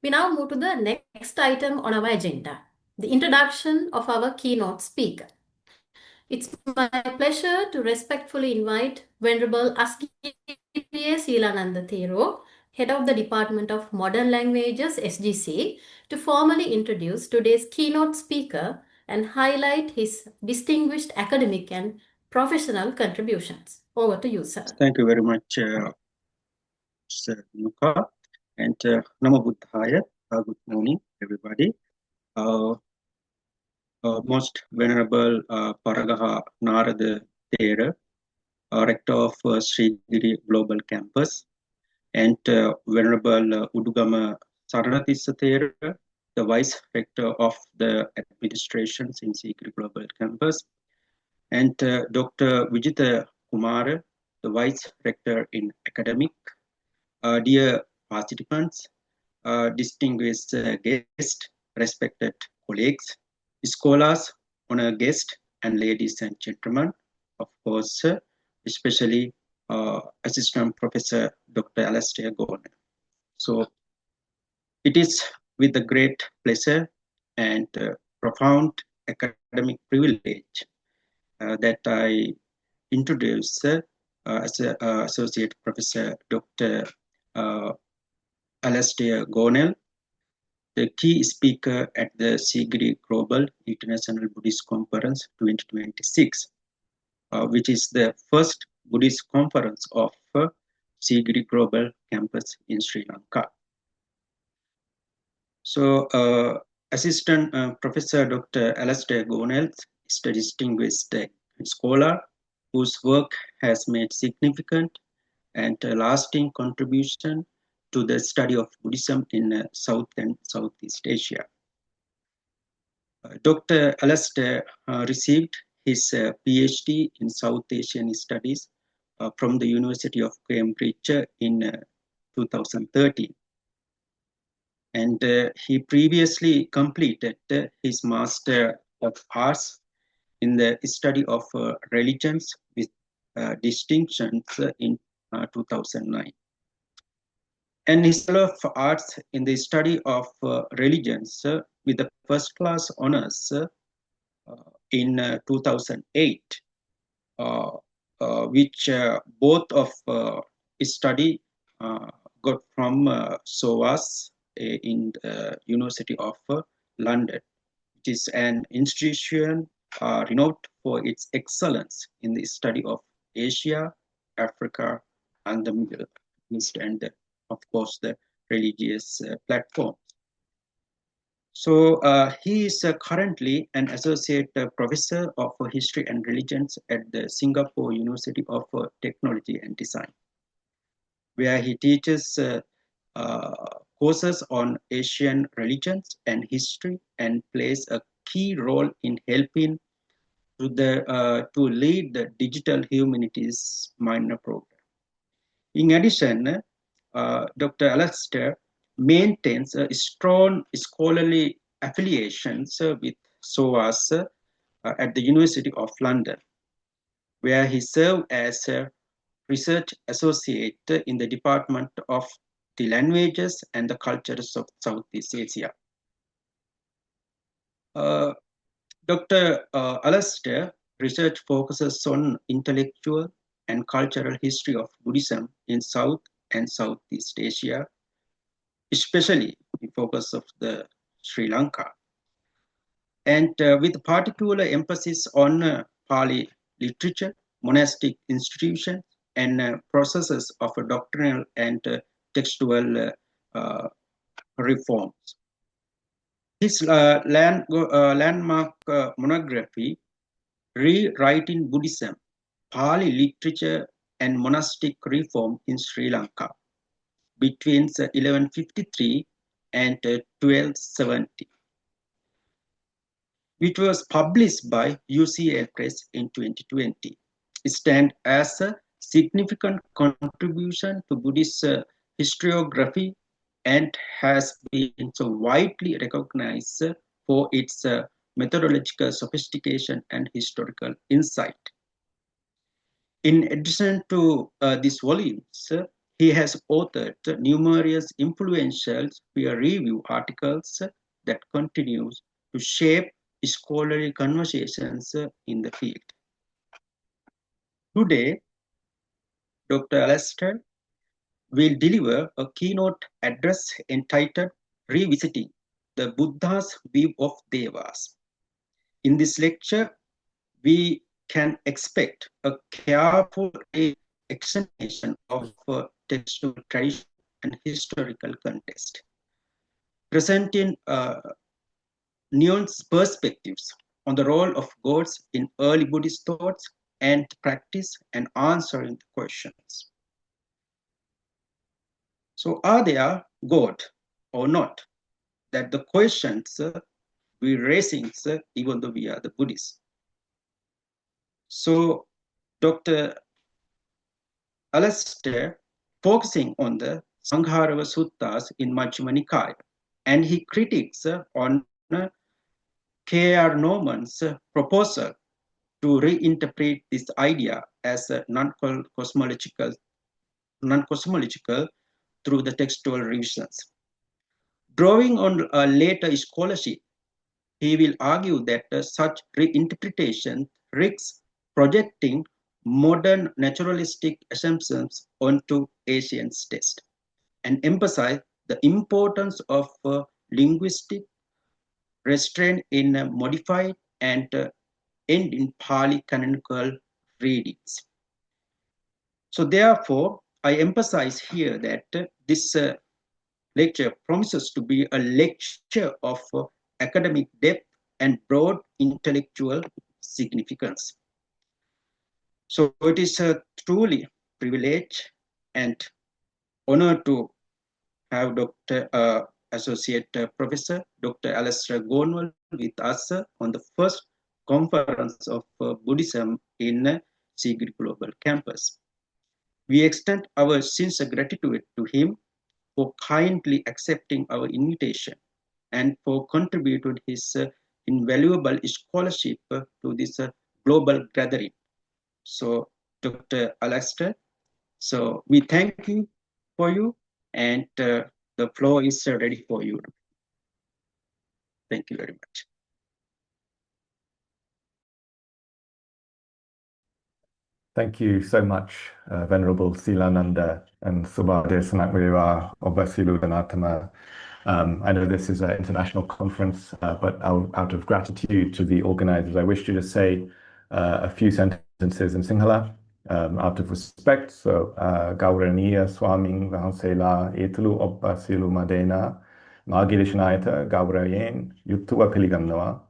We now move to the next item on our agenda, the introduction of our keynote speaker. It's my pleasure to respectfully invite Venerable SGIBC Seelananda Thero, Head of the Department of Modern Languages, SGC, to formally introduce today's keynote speaker and highlight his distinguished academic and professional contributions. Over to you, sir. Thank you very much, Sir Nuka. And Namo Buddhaya. Good morning, everybody. Most Venerable Paragaha Narada Thera, Rector of Sigiri Global Campus, and Venerable Udugama Saranatissa Thera, the Vice Rector of the Administrations in Sigiri Global Campus, and Dr. Vijita Kumara, the Vice Rector in Academic. Dear participants, distinguished guests, respected colleagues, scholars, honored guests, and ladies and gentlemen, of course, especially Assistant Professor Dr. Alastair Gornall. So it is with a great pleasure and profound academic privilege that I introduce as Associate Professor Dr. Alastair Gornall, the key speaker at the Sigiri Global International Buddhist Conference 2026, which is the first Buddhist conference of Sigiri Global Campus in Sri Lanka. So, Assistant Professor Dr. Alastair Gornall is a distinguished scholar whose work has made significant and lasting contribution to the study of Buddhism in South and Southeast Asia. Dr. Alastair received his PhD in South Asian Studies from the University of Cambridge in 2013. And he previously completed his Master of Arts in the study of religions with distinctions in 2009. And his Fellow of Arts in the study of religions with the first class honors in 2008, which both of his study got from SOAS in the University of London, which is an institution renowned for its excellence in the study of Asia, Africa, and the Middle East, and of course the religious platforms. So he is currently an associate professor of history and religions at the Singapore University of Technology and Design, where he teaches courses on Asian religions and history and plays a key role in helping to lead the Digital Humanities minor program. In addition, Dr. Alastair maintains a strong scholarly affiliations with SOAS at the University of London, where he served as a research associate in the Department of the Languages and the Cultures of Southeast Asia. Dr. Alastair research focuses on intellectual and cultural history of Buddhism in South and Southeast Asia, especially the focus of the Sri Lanka, and with particular emphasis on Pali literature, monastic institutions, and processes of doctrinal and textual reforms. His landmark monography, Rewriting Buddhism, Pali Literature and Monastic Reform in Sri Lanka, between 1153 and 1270, which was published by UCA Press in 2020, stands as a significant contribution to Buddhist historiography and has been so widely recognized for its methodological sophistication and historical insight. In addition to these volumes, He has authored numerous influential peer-reviewed articles that continue to shape scholarly conversations in the field. Today, Dr. Alastair will deliver a keynote address entitled Revisiting the Buddha's View of Devas. In this lecture, we can expect a careful examination of textual tradition and historical context, presenting nuanced perspectives on the role of gods in early Buddhist thoughts and practice and answering the questions. So are there God or not? That the questions we're raising even though we are the Buddhists. So Dr. Alastair focusing on the Sangharava Suttas in Majjhima Nikaya, and he critiques on K.R. Norman's proposal to reinterpret this idea as non-cosmological through the textual revisions. Drawing on a later scholarship, he will argue that such reinterpretation risks projecting modern naturalistic assumptions onto Asian text and emphasize the importance of linguistic restraint in modified and end in Pali canonical readings. So therefore, I emphasize here that this lecture promises to be a lecture of academic depth and broad intellectual significance. So it is a truly privilege and honor to have Associate Professor Dr. Alastair Gornall with us on the first conference of Buddhism in Sigiri Global Campus. We extend our sincere gratitude to him for kindly accepting our invitation and for contributing his invaluable scholarship to this global gathering. So, Dr. Alastair, so we thank you for you, and the floor is ready for you. Thank you very much. Thank you so much, Venerable Silananda and Subhade Sanakmiriwa Obasilu Danatama. I know this is an international conference, but out of gratitude to the organizers, I wish to just say a few sentences in Sinhala, out of respect. So, Gauraniya Swaming Vahansela Etulu Obasilu Madena, Magirishnayata Gaurayen Yutua Piligannawa.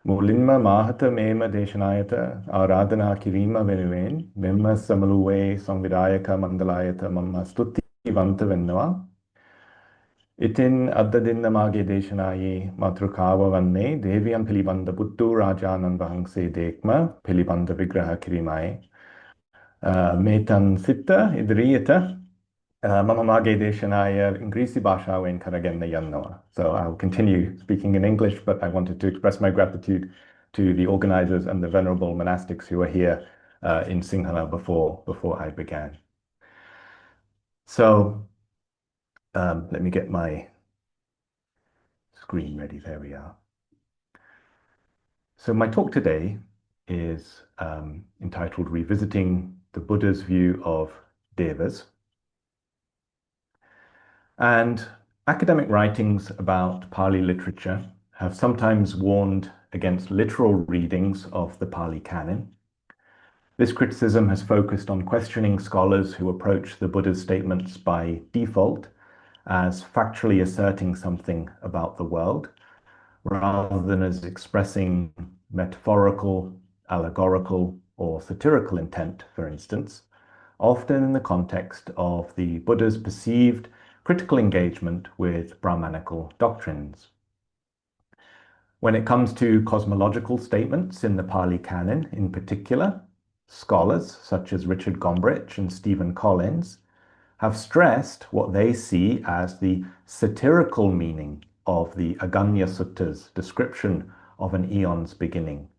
මුලින්ම මාහත මේම දේශනායට ආරාධනා කිරීම වෙනුවෙන් මෙම සමළුවේ සංවිධායක මණ්ඩලයට මම ස්තුතිවන්ත වෙනවා. ඉතින් අද දින මාගේ දේශනාවේ මාතෘකාව වන්නේ දේවියන් පිළිබඳ බුදු රාජානන් වහන්සේ දේක්ම පිළිබඳ විග්‍රහ කිරීමයි. මේතන් සිත ඉදිරියට මම මාගේ දේශනාය ඉංග්‍රීසි භාෂාවෙන් කරගෙන යනවා. So I'll continue speaking in English, but I wanted to express my gratitude to the organizers and the venerable monastics who were here in Sinhala before I began. So let me get my screen ready. There we are. So my talk today is entitled Revisiting the Buddha's View of Devas. And academic writings about Pali literature have sometimes warned against literal readings of the Pali canon. This criticism has focused on questioning scholars who approach the Buddha's statements by default as factually asserting something about the world, rather than as expressing metaphorical, allegorical, or satirical intent, for instance, often in the context of the Buddha's perceived critical engagement with Brahmanical doctrines. When it comes to cosmological statements in the Pali canon in particular, scholars such as Richard Gombrich and Stephen Collins have stressed what they see as the satirical meaning of the Aganya Sutta's description of an eon's beginning,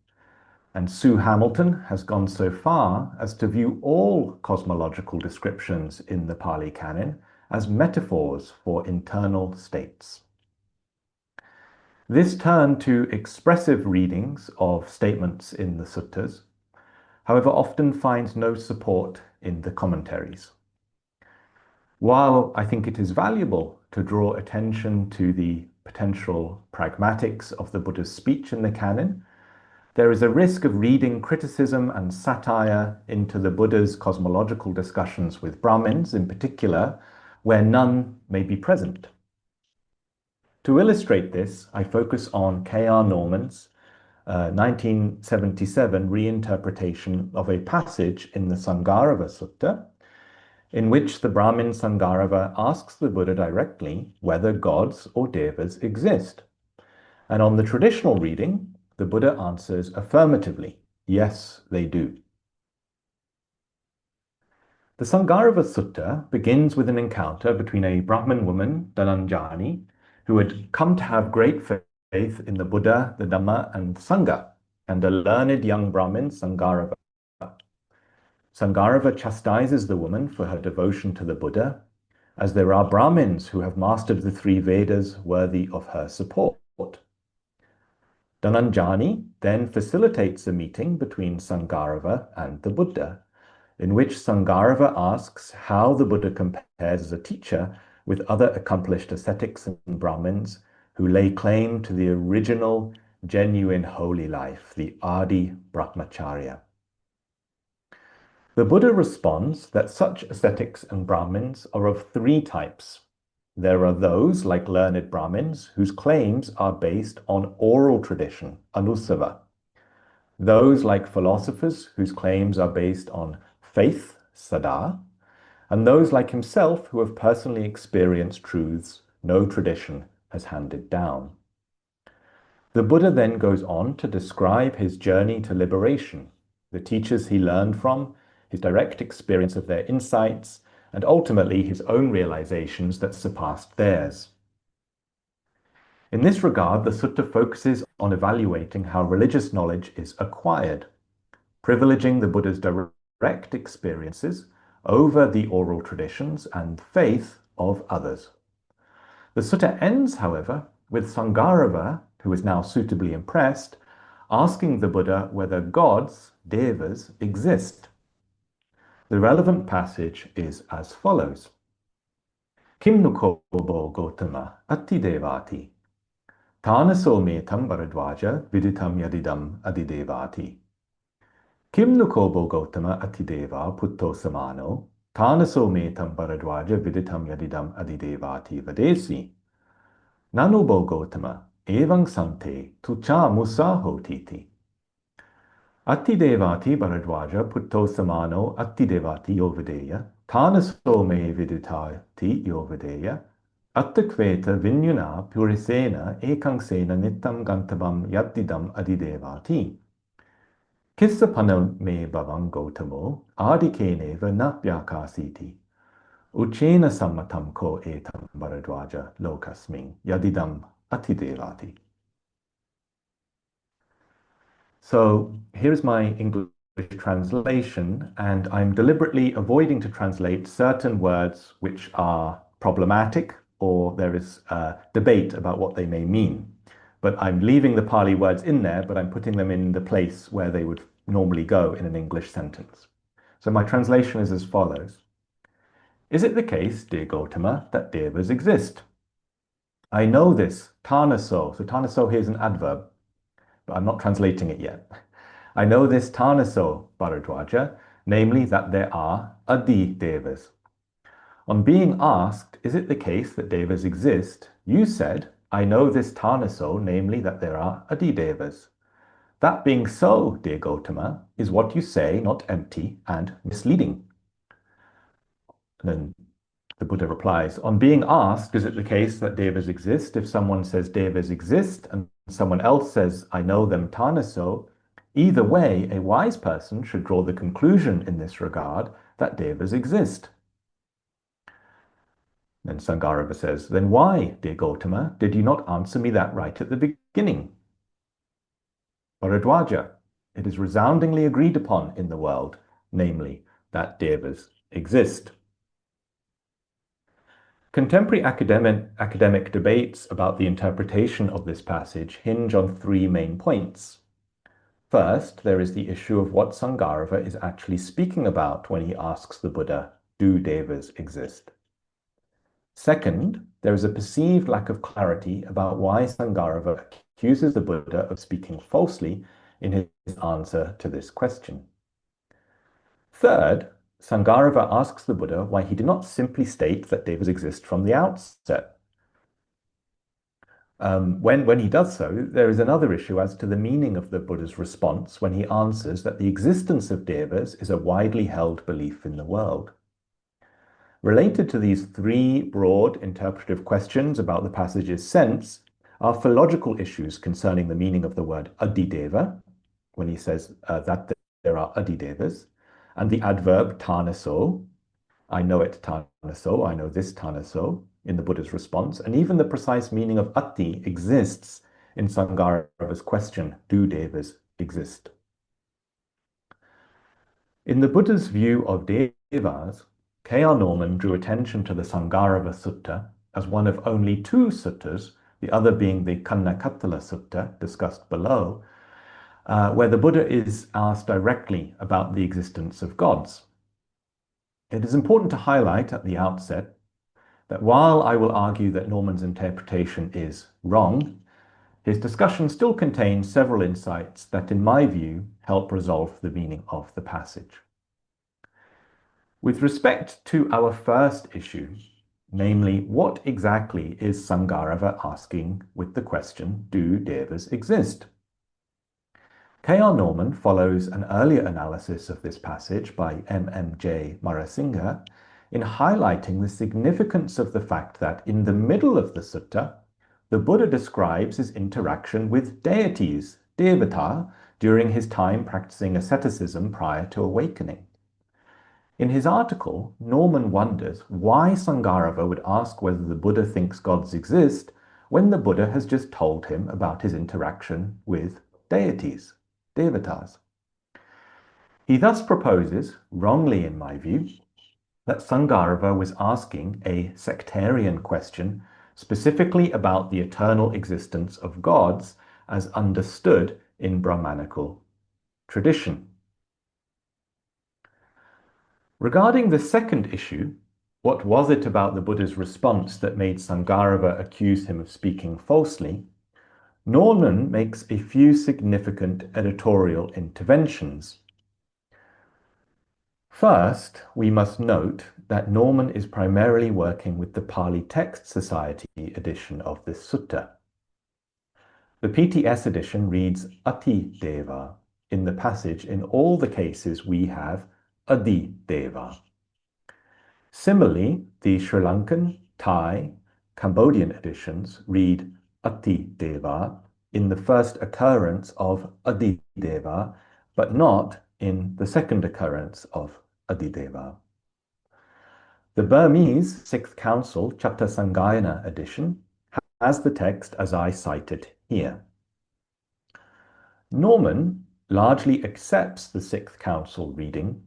And Sue Hamilton has gone so far as to view all cosmological descriptions in the Pali Canon as metaphors for internal states. This turn to expressive readings of statements in the suttas, however, often finds no support in the commentaries. While I think it is valuable to draw attention to the potential pragmatics of the Buddha's speech in the canon, there is a risk of reading criticism and satire into the Buddha's cosmological discussions with Brahmins, in particular, where none may be present. To illustrate this, I focus on K.R. Norman's 1977 reinterpretation of a passage in the Sangarava Sutta, in which the Brahmin Sangarava asks the Buddha directly whether gods or devas exist. And on the traditional reading, the Buddha answers affirmatively, yes, they do. The Sangarava Sutta begins with an encounter between a Brahmin woman, Dhananjani, who had come to have great faith in the Buddha, the Dhamma, and Sangha, and a learned young Brahmin, Sangarava. Sangarava chastises the woman for her devotion to the Buddha, as there are Brahmins who have mastered the 3 Vedas worthy of her support. Dhananjani then facilitates a meeting between Sangarava and the Buddha, in which Sangarava asks how the Buddha compares as a teacher with other accomplished ascetics and Brahmins who lay claim to the original, genuine holy life, the Adi Brahmacharya. The Buddha responds that such ascetics and Brahmins are of 3 types. There are those, like learned Brahmins, whose claims are based on oral tradition, anusava. Those, like philosophers, whose claims are based on faith, sada, and those like himself who have personally experienced truths no tradition has handed down. The Buddha then goes on to describe his journey to liberation, the teachers he learned from, his direct experience of their insights, and ultimately his own realizations that surpassed theirs. In this regard, the sutta focuses on evaluating how religious knowledge is acquired, privileging the Buddha's direct experiences over the oral traditions and faith of others. The sutta ends, however, with Sangarava, who is now suitably impressed, asking the Buddha whether gods, devas, exist. The relevant passage is as follows. Kim nukobo Gotama atti devati. Tanaso metam Bharadwaja viditam yadidam adidevati. Kim nukobo Gotama atideva putto samano, tanaso metam Bharadwaja viditam yadidam adidevati vadesi. Nanubo Gotama evang sante tucha musa hotiti. Attidevati Bharadwaja putto samano attidevati yovideya, tanaso me viditati yovideya, attakveta vinyuna purisena ekangsena nittam gantabam yadidam adidevati. Kissapana me bhavam Gotamo adikeneva napyakasiti. Uchena sammatam ko etam Bharadwaja lokasmin yadidam atidevati. So here's my English translation, and I'm deliberately avoiding to translate certain words which are problematic or there is debate about what they may mean. But I'm leaving the Pali words in there, but I'm putting them in the place where they would normally go in an English sentence. So my translation is as follows. Is it the case, dear Gautama, that devas exist? I know this, tanaso. So tanaso here is an adverb, but I'm not translating it yet. I know this tanaso, Bharadwaja, namely that there are adi devas. On being asked, is it the case that devas exist, you said, I know this tanaso, namely that there are adi devas. That being so, dear Gautama, is what you say not empty and misleading? And then the Buddha replies, on being asked, is it the case that devas exist? If someone says devas exist and someone else says, I know them tanaso, either way, a wise person should draw the conclusion in this regard that devas exist. Then Sangarava says, then why, dear Gautama, did you not answer me that right at the beginning? Bharadwaja, It is resoundingly agreed upon in the world, namely, that Devas exist. Contemporary academic debates about the interpretation of this passage hinge on three main points. First, there is the issue of what Sangarava is actually speaking about when he asks the Buddha, do Devas exist? Second, there is a perceived lack of clarity about why Sangarava accuses the Buddha of speaking falsely in his answer to this question. Third, Sangarava asks the Buddha why he did not simply state that Devas exist from the outset. When he does so, there is another issue as to the meaning of the Buddha's response when he answers that the existence of Devas is a widely held belief in the world. Related to these three broad interpretive questions about the passage's sense are philological issues concerning the meaning of the word adideva, when he says that there are adidevas, and the adverb tanaso, I know it tanaso, I know this tanaso, in the Buddha's response, and even the precise meaning of ati exists in Sangarava's question, do Devas exist? In the Buddha's view of Devas, K.R. Norman drew attention to the Sangarava Sutta as one of only two suttas, the other being the Kannakattala Sutta, discussed below, where the Buddha is asked directly about the existence of gods. It is important to highlight at the outset that while I will argue that Norman's interpretation is wrong, his discussion still contains several insights that, in my view, help resolve the meaning of the passage. With respect to our first issue, namely, what exactly is Sangarava asking with the question, do Devas exist? K.R. Norman follows an earlier analysis of this passage by M.M.J. Marasinghe in highlighting the significance of the fact that in the middle of the sutta, the Buddha describes his interaction with deities, devata, during his time practicing asceticism prior to awakening. In his article, Norman wonders why Sangarava would ask whether the Buddha thinks gods exist when the Buddha has just told him about his interaction with deities, devatas. He thus proposes, wrongly in my view, that Sangarava was asking a sectarian question specifically about the eternal existence of gods as understood in Brahmanical tradition. Regarding the second issue, what was it about the Buddha's response that made Sangarava accuse him of speaking falsely? Norman makes a few significant editorial interventions. First, we must note that Norman is primarily working with the Pali Text Society edition of this sutta. The PTS edition reads Ati Deva. In the passage, in all the cases, we have Adi Deva. Similarly, the Sri Lankan, Thai, Cambodian editions read Ati Deva in the first occurrence of Adi Deva, but not in the second occurrence of Adideva. The Burmese 6th Council Chatta Sanggayana edition has the text as I cite it here. Norman largely accepts the 6th Council reading,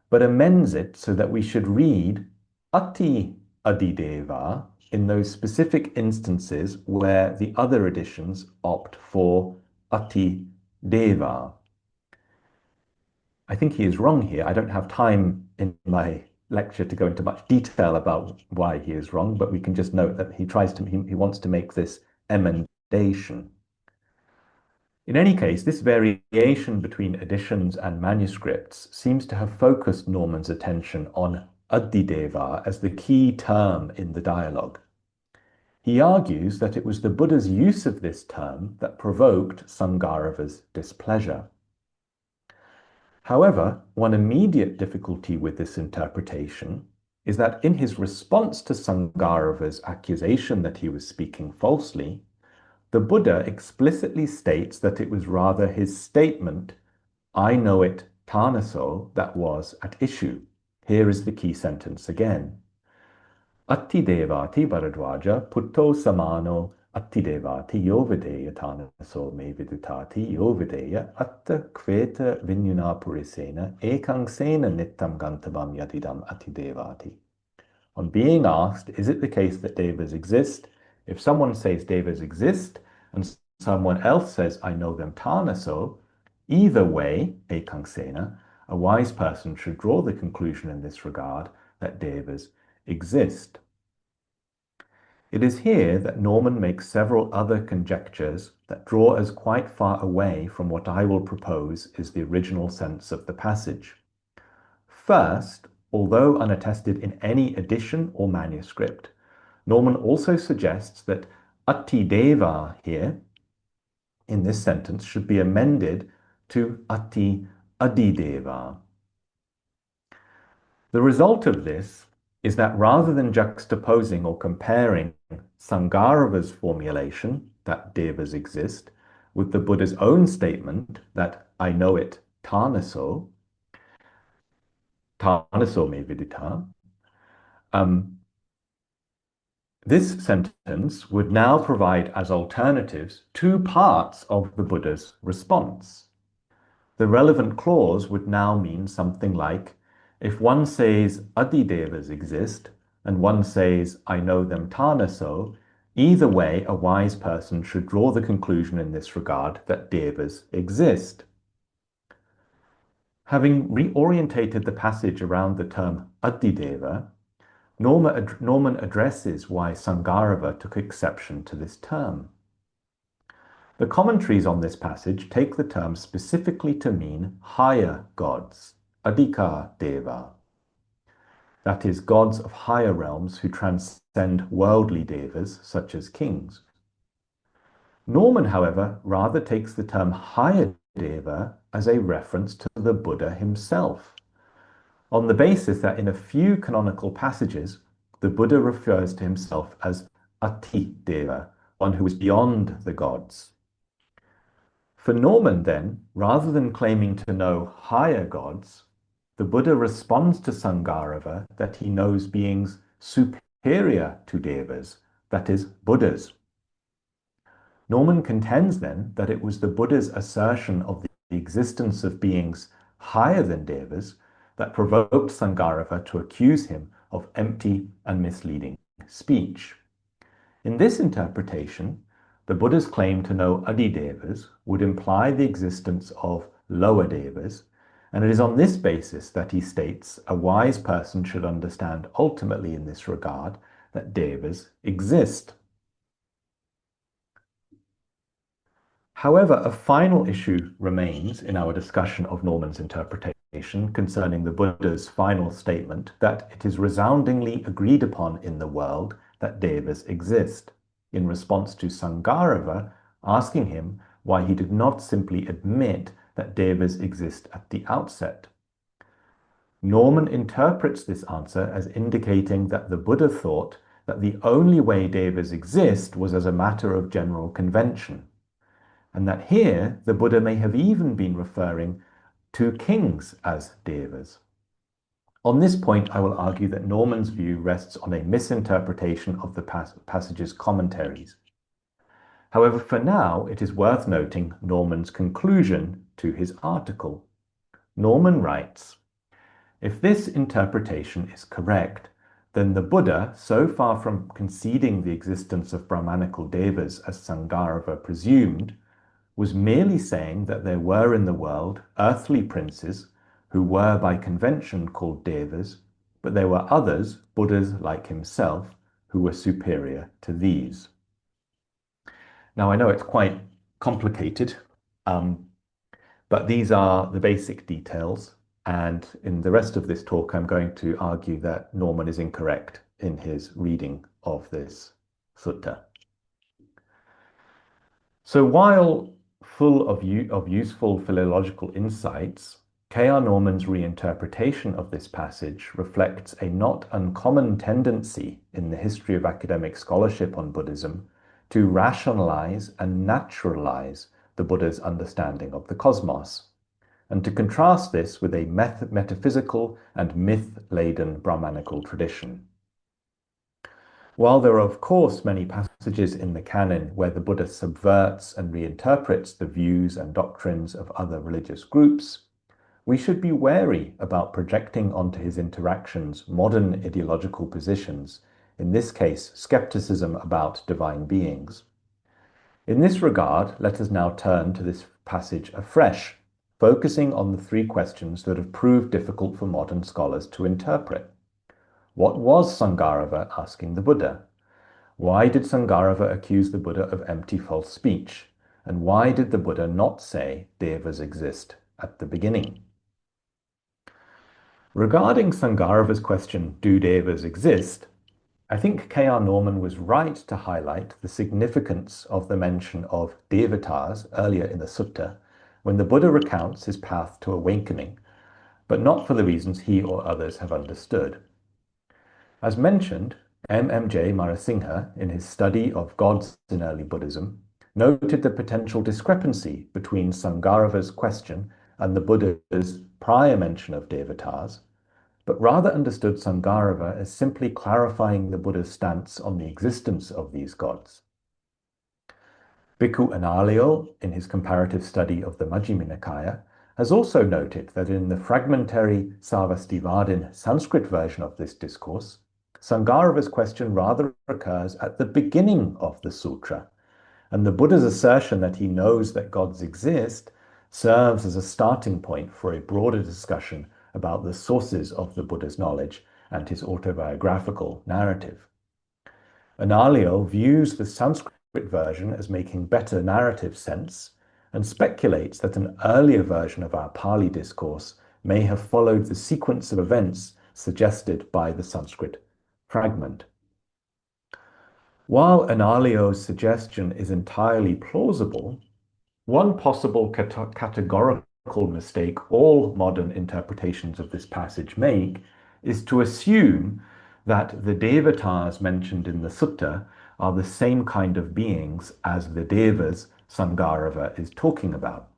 but amends it so that we should read Ati Adideva in those specific instances where the other editions opt for Ati Deva. I think he is wrong here. I don't have time in my lecture to go into much detail about why he is wrong, but we can just note that he wants to make this emendation. In any case, this variation between editions and manuscripts seems to have focused Norman's attention on Adideva as the key term in the dialogue. He argues that it was the Buddha's use of this term that provoked Sangarava's displeasure. However, one immediate difficulty with this interpretation is that in his response to Sangarava's accusation that he was speaking falsely, the Buddha explicitly states that it was rather his statement, I know it tanaso, that was at issue. Here is the key sentence again. Atti devati Bharadwaja putto samano attidevati yovideya tanaso me vidutati yovideya atta kveta vinyuna purisena ekangsena nittam gantabam yadidam attidevati. On being asked, is it the case that devas exist? If someone says devas exist and someone else says, I know them tanaso, either way, ekangsena, a wise person should draw the conclusion in this regard that devas exist. It is here that Norman makes several other conjectures that draw us quite far away from what I will propose is the original sense of the passage. First, although unattested in any edition or manuscript, Norman also suggests that attideva here, in this sentence, should be amended to atti adideva. The result of this is that rather than juxtaposing or comparing Sangarava's formulation that devas exist with the Buddha's own statement that I know it tanaso me vidita, this sentence would now provide as alternatives two parts of the Buddha's response. The relevant clause would now mean something like, if one says adidevas exist and one says I know them tanaso, either way a wise person should draw the conclusion in this regard that devas exist. Having reorientated the passage around the term adideva, Norman addresses why Sangarava took exception to this term. The commentaries on this passage take the term specifically to mean higher gods, adhika deva. That is, gods of higher realms who transcend worldly devas, such as kings. Norman, however, rather takes the term higher deva as a reference to the Buddha himself, on the basis that in a few canonical passages, the Buddha refers to himself as ati deva, one who is beyond the gods. For Norman, then, rather than claiming to know higher gods, the Buddha responds to Sangarava that he knows beings superior to devas, that is, Buddhas. Norman contends then that it was the Buddha's assertion of the existence of beings higher than devas that provoked Sangarava to accuse him of empty and misleading speech. In this interpretation, the Buddha's claim to know adidevas would imply the existence of lower devas, and it is on this basis that he states a wise person should understand ultimately in this regard that devas exist. However, a final issue remains in our discussion of Norman's interpretation concerning the Buddha's final statement that it is resoundingly agreed upon in the world that devas exist, in response to Sangarava asking him why he did not simply admit that devas exist at the outset. Norman interprets this answer as indicating that the Buddha thought that the only way devas exist was as a matter of general convention, and that here the Buddha may have even been referring to kings as devas. On this point, I will argue that Norman's view rests on a misinterpretation of the passage's commentaries. However, for now, it is worth noting Norman's conclusion to his article. Norman writes, if this interpretation is correct, then the Buddha, so far from conceding the existence of Brahmanical devas as Sangarava presumed, was merely saying that there were in the world earthly princes who were by convention called devas, but there were others, Buddhas like himself, who were superior to these. Now, I know it's quite complicated, but these are the basic details, and in the rest of this talk, I'm going to argue that Norman is incorrect in his reading of this sutta. So while full of useful philological insights, K.R. Norman's reinterpretation of this passage reflects a not uncommon tendency in the history of academic scholarship on Buddhism to rationalize and naturalize the Buddha's understanding of the cosmos, and to contrast this with a metaphysical and myth-laden Brahmanical tradition. While there are, of course, many passages in the canon where the Buddha subverts and reinterprets the views and doctrines of other religious groups, we should be wary about projecting onto his interactions modern ideological positions, in this case, skepticism about divine beings. In this regard, let us now turn to this passage afresh, focusing on the three questions that have proved difficult for modern scholars to interpret. What was Sangarava asking the Buddha? Why did Sangarava accuse the Buddha of empty false speech? And why did the Buddha not say Devas exist at the beginning? Regarding Sangarava's question, do Devas exist? I think K.R. Norman was right to highlight the significance of the mention of Devatas earlier in the sutta, when the Buddha recounts his path to awakening, but not for the reasons he or others have understood. As mentioned, M.M.J. Marasinghe, in his study of gods in early Buddhism, noted the potential discrepancy between Sangarava's question and the Buddha's prior mention of Devatas, but rather understood Sangarava as simply clarifying the Buddha's stance on the existence of these gods. Bhikkhu Analayo, in his comparative study of the Majjhima Nikaya, has also noted that in the fragmentary Sarvastivadin Sanskrit version of this discourse, Sangarava's question rather occurs at the beginning of the sutra, and the Buddha's assertion that he knows that gods exist serves as a starting point for a broader discussion about the sources of the Buddha's knowledge and his autobiographical narrative. Analayo views the Sanskrit version as making better narrative sense and speculates that an earlier version of our Pali discourse may have followed the sequence of events suggested by the Sanskrit fragment. While Analayo's suggestion is entirely plausible, one possible categorical mistake all modern interpretations of this passage make is to assume that the Devatas mentioned in the sutta are the same kind of beings as the Devas Sangarava is talking about.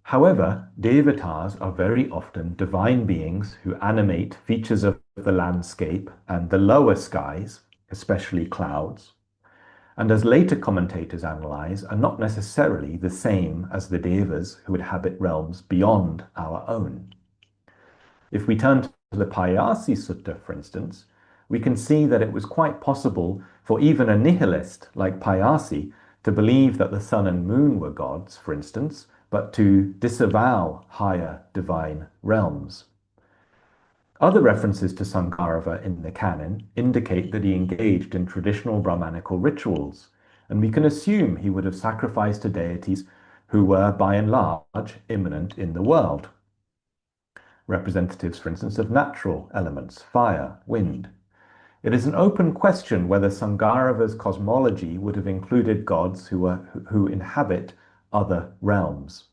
However, Devatas are very often divine beings who animate features of the landscape and the lower skies, especially clouds, and as later commentators analyze, are not necessarily the same as the Devas who inhabit realms beyond our own. If we turn to the Payasi Sutta, for instance, we can see that it was quite possible for even a nihilist like Payasi to believe that the sun and moon were gods, for instance, but to disavow higher divine realms. Other references to Sangarava in the canon indicate that he engaged in traditional Brahmanical rituals, and we can assume he would have sacrificed to deities who were, by and large, immanent in the world. Representatives, for instance, of natural elements, fire, wind. It is an open question whether Sangarava's cosmology would have included gods who inhabit other realms.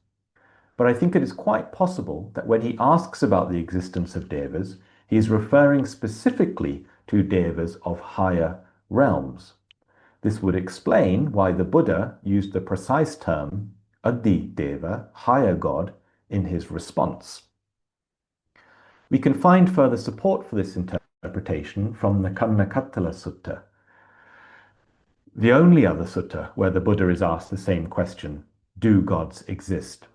But I think it is quite possible that when he asks about the existence of Devas, he is referring specifically to Devas of higher realms. This would explain why the Buddha used the precise term Adi Deva, higher god, in his response. We can find further support for this interpretation from the Kannakattala Sutta, the only other sutta where the Buddha is asked the same question, do gods exist?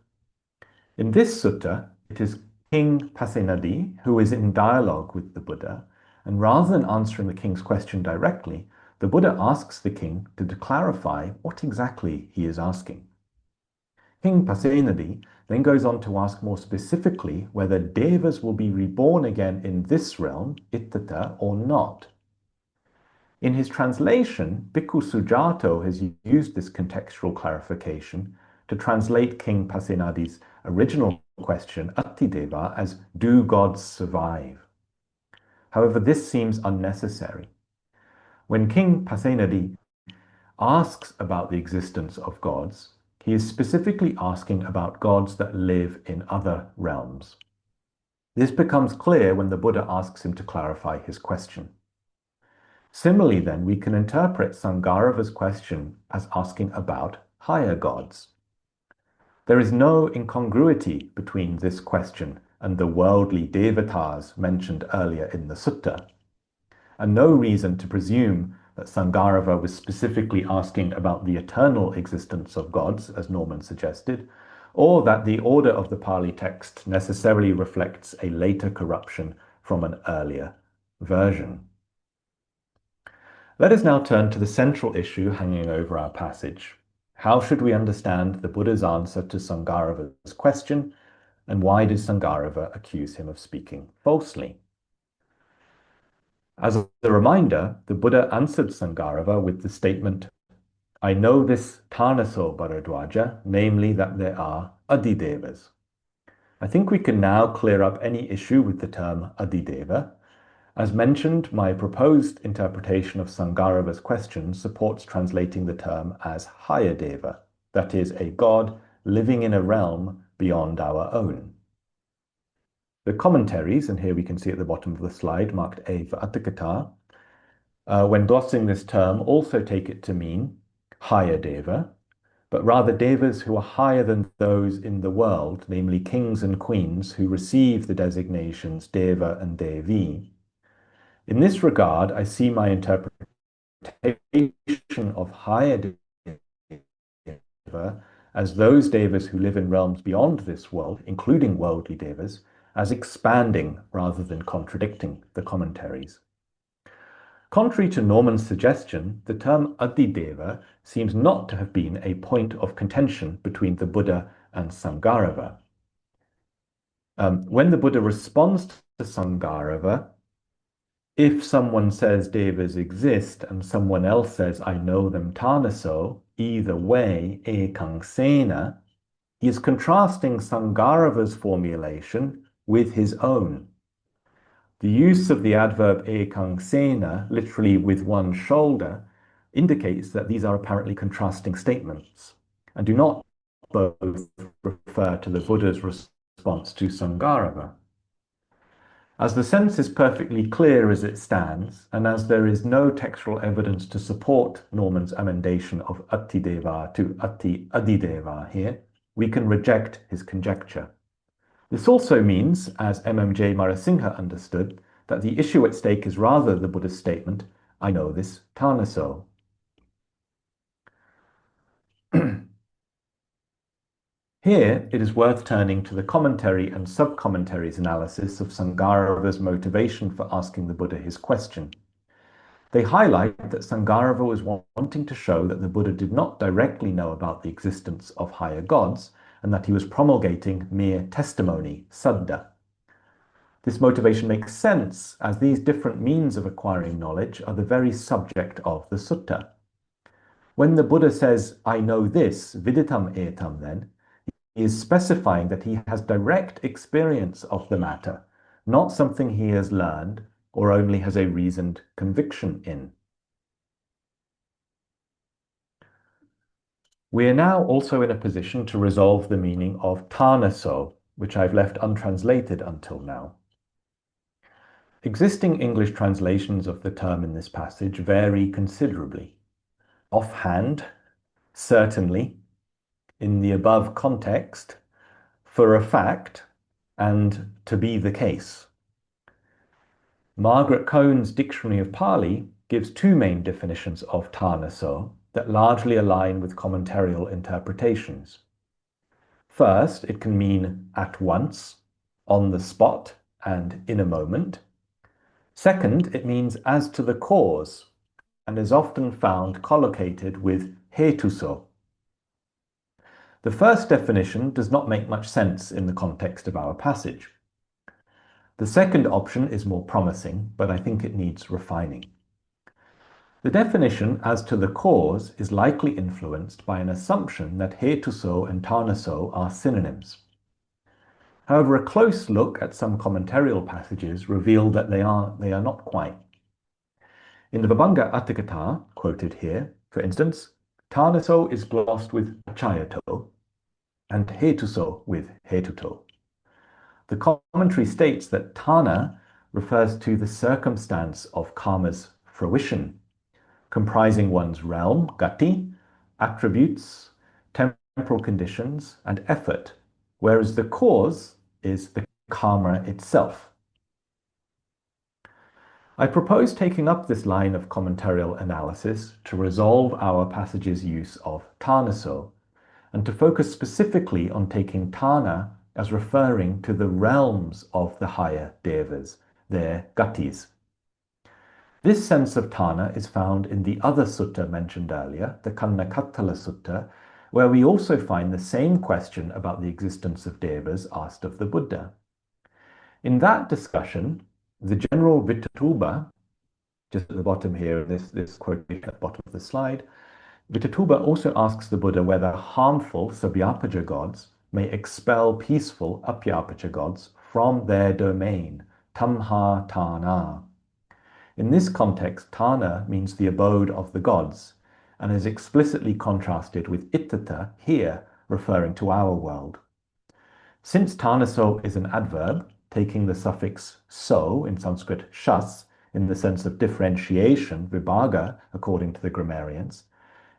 In this sutta, it is King Pasenadi who is in dialogue with the Buddha, and rather than answering the king's question directly, the Buddha asks the king to clarify what exactly he is asking. King Pasenadi then goes on to ask more specifically whether Devas will be reborn again in this realm, Ittata, or not. In his translation, Bhikkhu Sujato has used this contextual clarification to translate King Pasenadi's original question, Attideva, as do gods survive? However, this seems unnecessary. When King Pasenadi asks about the existence of gods, he is specifically asking about gods that live in other realms. This becomes clear when the Buddha asks him to clarify his question. Similarly, then, we can interpret Sangarava's question as asking about higher gods. There is no incongruity between this question and the worldly devatas mentioned earlier in the sutta. and no reason to presume that Sangarava was specifically asking about the eternal existence of gods, as Norman suggested, or that the order of the Pali text necessarily reflects a later corruption from an earlier version. Let us now turn to the central issue hanging over our passage. How should we understand the Buddha's answer to Sangarava's question, and why did Sangarava accuse him of speaking falsely? As a reminder, the Buddha answered Sangarava with the statement, I know this Tanaso Bharadwaja, namely that there are Adidevas. I think we can now clear up any issue with the term Adideva. As mentioned, my proposed interpretation of Sangarava's question supports translating the term as higher deva, that is, a god living in a realm beyond our own. The commentaries, and here we can see at the bottom of the slide marked A for Atthakatha, when glossing this term also take it to mean higher deva, but rather devas who are higher than those in the world, namely kings and queens who receive the designations deva and devi. In this regard, I see my interpretation of higher deva as those devas who live in realms beyond this world, including worldly devas, as expanding rather than contradicting the commentaries. Contrary to Norman's suggestion, the term Adideva seems not to have been a point of contention between the Buddha and Sangarava. When the Buddha responds to Sangarava, if someone says devas exist and someone else says, I know them tanaso, either way, ekangsena, he is contrasting Sangarava's formulation with his own. The use of the adverb ekangsena, literally with one shoulder, indicates that these are apparently contrasting statements and do not both refer to the Buddha's response to Sangarava. As the sense is perfectly clear as it stands, and as there is no textual evidence to support Norman's amendation of Attideva to Adideva here, we can reject his conjecture. This also means, as MMJ Marasinghe understood, that the issue at stake is rather the Buddha's statement, I know this Tanaso. Here, it is worth turning to the commentary and sub-commentaries analysis of Sangarava's motivation for asking the Buddha his question. They highlight that Sangarava was wanting to show that the Buddha did not directly know about the existence of higher gods, and that he was promulgating mere testimony, saddha. This motivation makes sense, as these different means of acquiring knowledge are the very subject of the sutta. When the Buddha says, I know this, viditam etam then, he is specifying that he has direct experience of the matter, not something he has learned or only has a reasoned conviction in. We are now also in a position to resolve the meaning of tanaso, which I've left untranslated until now. Existing English translations of the term in this passage vary considerably. Offhand, certainly, in the above context, for a fact, and to be the case. Margaret Cohn's Dictionary of Pali gives two main definitions of tanaso that largely align with commentarial interpretations. First, it can mean at once, on the spot, and in a moment. Second, it means as to the cause, and is often found collocated with hetuso. The first definition does not make much sense in the context of our passage. The second option is more promising, but I think it needs refining. The definition as to the cause is likely influenced by an assumption that hetuso and tanaso are synonyms. However, a close look at some commentarial passages reveal that they are not quite. In the Vibhanga Atthakatha, quoted here, for instance, tanaso is glossed with chayato and hetuso with hetuto. The commentary states that tana refers to the circumstance of karma's fruition, comprising one's realm, gati, attributes, temporal conditions, and effort, whereas the cause is the karma itself. I propose taking up this line of commentarial analysis to resolve our passage's use of Tanaso, and to focus specifically on taking Tana as referring to the realms of the higher Devas, their gatis. This sense of Tana is found in the other sutta mentioned earlier, the Kannakattala Sutta, where we also find the same question about the existence of Devas asked of the Buddha. In that discussion, the general Vitatuba, just at the bottom here, this quotation at the bottom of the slide, Vitatuba also asks the Buddha whether harmful Sabyapaja gods may expel peaceful Apyapaja gods from their domain, Tamha Tana. In this context, Tana means the abode of the gods, and is explicitly contrasted with Ittata here, referring to our world. Since Tanaso is an adverb, taking the suffix so in Sanskrit shas, in the sense of differentiation, vibhaga, according to the grammarians,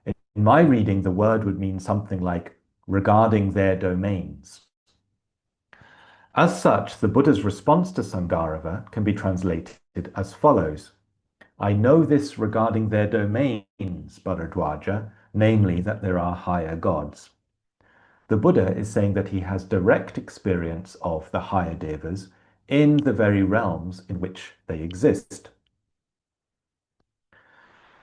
in my reading, the word would mean something like regarding their domains. As such, the Buddha's response to Sangarava can be translated as follows. I know this regarding their domains, Bharadwaja, namely that there are higher gods. The Buddha is saying that he has direct experience of the higher devas in the very realms in which they exist.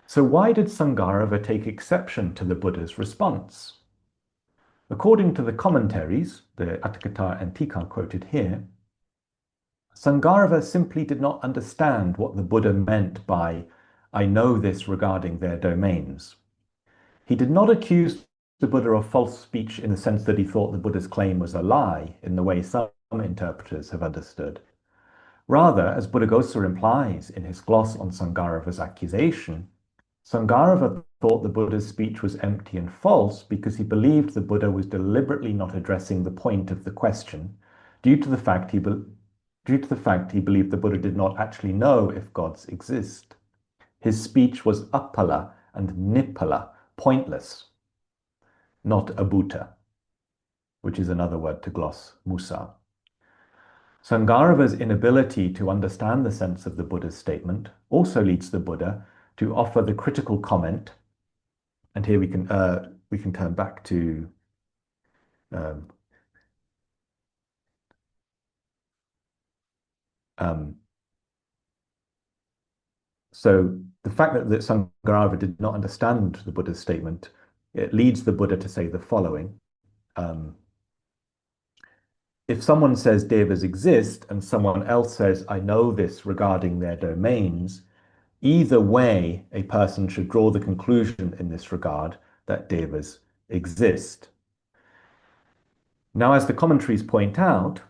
So why did Sangarava take exception to the Buddha's response? According to the commentaries, the Atthakatha and Tika quoted here, Sangarava simply did not understand what the Buddha meant by, I know this regarding their domains. He did not accuse the Buddha of false speech in the sense that he thought the Buddha's claim was a lie, in the way some interpreters have understood. Rather, as Buddhaghosa implies in his gloss on Sangarava's accusation, Sangarava thought the Buddha's speech was empty and false because he believed the Buddha was deliberately not addressing the point of the question, due to the fact he believed the Buddha did not actually know if gods exist. His speech was appala and nippala, pointless, not abhuta, which is another word to gloss Musa. Sangarava's inability to understand the sense of the Buddha's statement also leads the Buddha to offer the critical comment, and here we can turn back to so the fact that Sangarava did not understand the Buddha's statement, it leads the Buddha to say the following. If someone says devas exist and someone else says, I know this regarding their domains, either way, a person should draw the conclusion in this regard that devas exist. Now, as the commentaries point out,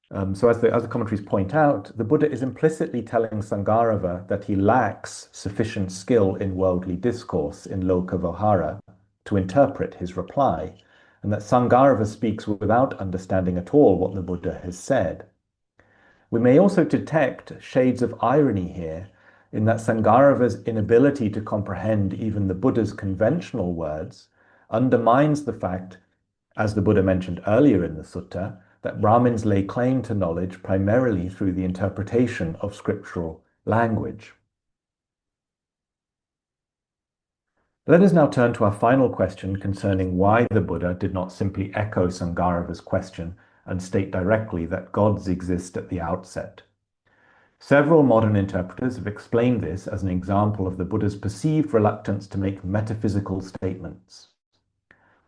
as the commentaries point out, the Buddha is implicitly telling Sangarava that he lacks sufficient skill in worldly discourse in loka vihara to interpret his reply, and that Sangarava speaks without understanding at all what the Buddha has said. We may also detect shades of irony here in that Sangarava's inability to comprehend even the Buddha's conventional words undermines the fact, as the Buddha mentioned earlier in the sutta, that Brahmins lay claim to knowledge primarily through the interpretation of scriptural language. Let us now turn to our final question concerning why the Buddha did not simply echo Sangarava's question and state directly that gods exist at the outset. Several modern interpreters have explained this as an example of the Buddha's perceived reluctance to make metaphysical statements.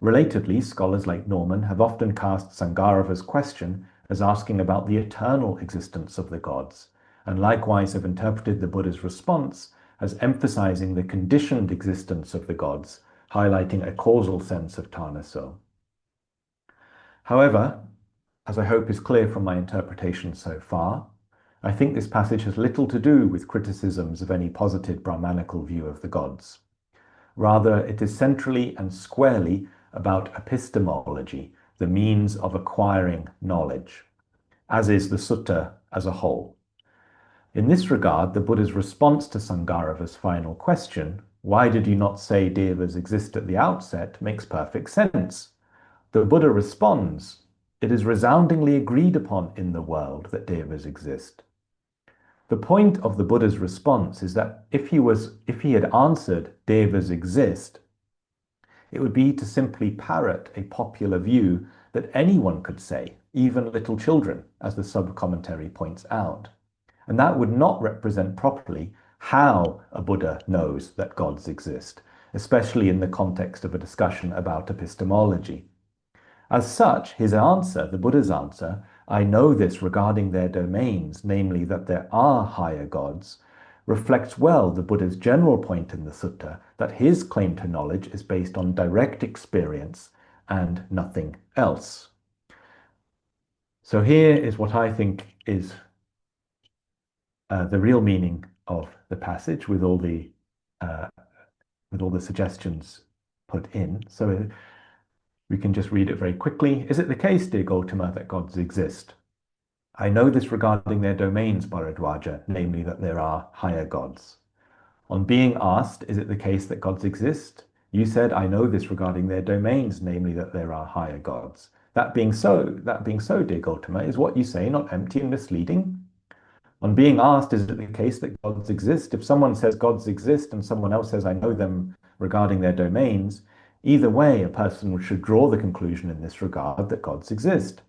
Relatedly, scholars like Norman have often cast Sangarava's question as asking about the eternal existence of the gods, and likewise have interpreted the Buddha's response as emphasizing the conditioned existence of the gods, highlighting a causal sense of Tanaso. However, as I hope is clear from my interpretation so far, I think this passage has little to do with criticisms of any posited Brahmanical view of the gods. Rather, it is centrally and squarely about epistemology, the means of acquiring knowledge, as is the sutta as a whole. In this regard, the Buddha's response to Sangarava's final question, why did you not say devas exist at the outset, makes perfect sense. The Buddha responds, It is resoundingly agreed upon in the world that devas exist. The point of the Buddha's response is that if he had answered devas exist, it would be to simply parrot a popular view that anyone could say, even little children, as the sub-commentary points out. And that would not represent properly how a Buddha knows that gods exist, especially in the context of a discussion about epistemology. As such, his answer, the Buddha's answer, I know this regarding their domains, namely that there are higher gods, reflects well the Buddha's general point in the sutta that his claim to knowledge is based on direct experience and nothing else. So here is what I think is the real meaning of the passage with all the suggestions put in. So we can just read it very quickly. Is it the case, dear Gautama, that gods exist? I know this regarding their domains, Bharadwaja, namely that there are higher gods. On being asked, is it the case that gods exist? You said, I know this regarding their domains, namely that there are higher gods. That being so, dear Gautama, is what you say not empty and misleading? On being asked, is it the case that gods exist? If someone says gods exist and someone else says, I know them regarding their domains, either way, a person should draw the conclusion in this regard that gods exist.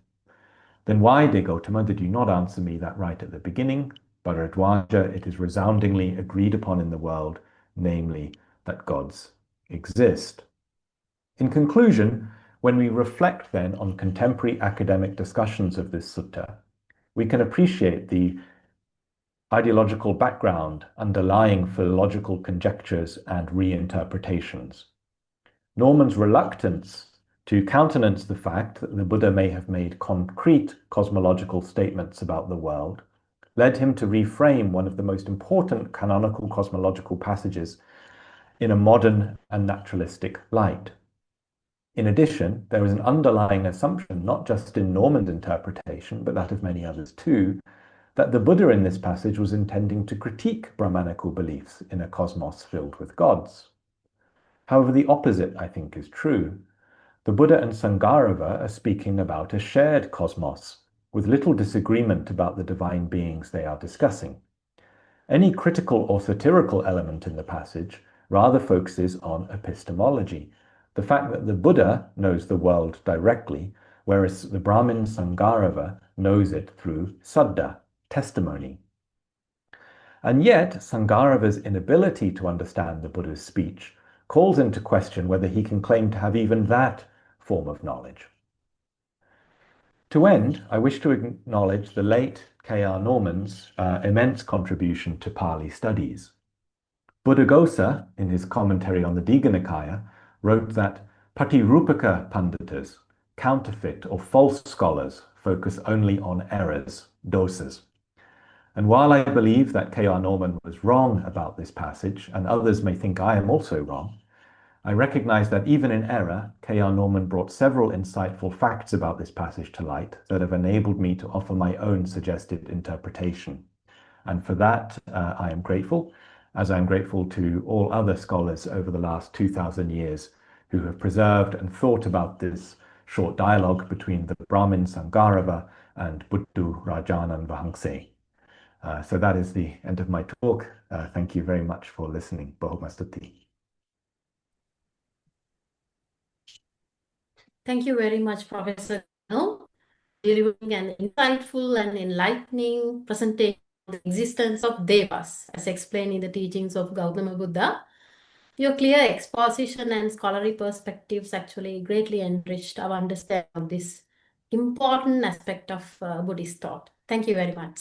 Then why, dear Gautama, did you not answer me that right at the beginning? Bharadwaja, it is resoundingly agreed upon in the world, namely that gods exist. In conclusion, when we reflect then on contemporary academic discussions of this sutta, we can appreciate the ideological background underlying philological conjectures and reinterpretations. Norman's reluctance to countenance the fact that the Buddha may have made concrete cosmological statements about the world led him to reframe one of the most important canonical cosmological passages in a modern and naturalistic light. In addition, there is an underlying assumption, not just in Norman's interpretation, but that of many others too, that the Buddha in this passage was intending to critique Brahmanical beliefs in a cosmos filled with gods. However, the opposite, I think, is true. The Buddha and Sangarava are speaking about a shared cosmos, with little disagreement about the divine beings they are discussing. Any critical or satirical element in the passage rather focuses on epistemology, the fact that the Buddha knows the world directly, whereas the Brahmin Sangarava knows it through saddha, testimony. And yet, Sangarava's inability to understand the Buddha's speech calls into question whether he can claim to have even that form of knowledge. To end, I wish to acknowledge the late K.R. Norman's immense contribution to Pali studies. Buddhaghosa, in his commentary on the Digha Nikaya, wrote that Patirupaka Panditas, counterfeit or false scholars, focus only on errors, dosas. And while I believe that K.R. Norman was wrong about this passage, and others may think I am also wrong, I recognize that even in error, K.R. Norman brought several insightful facts about this passage to light that have enabled me to offer my own suggested interpretation. And for that, I am grateful, as I am grateful to all other scholars over the last 2,000 years who have preserved and thought about this short dialogue between the Brahmin Sangarava and Buddhu Rajanan Vahangse. So that is the end of my talk. Thank you very much for listening. Bohomastuti. Thank you very much, Professor Gornall, delivering an insightful and enlightening presentation of the existence of Devas, as explained in the teachings of Gautama Buddha. Your clear exposition and scholarly perspectives actually greatly enriched our understanding of this important aspect of Buddhist thought. Thank you very much.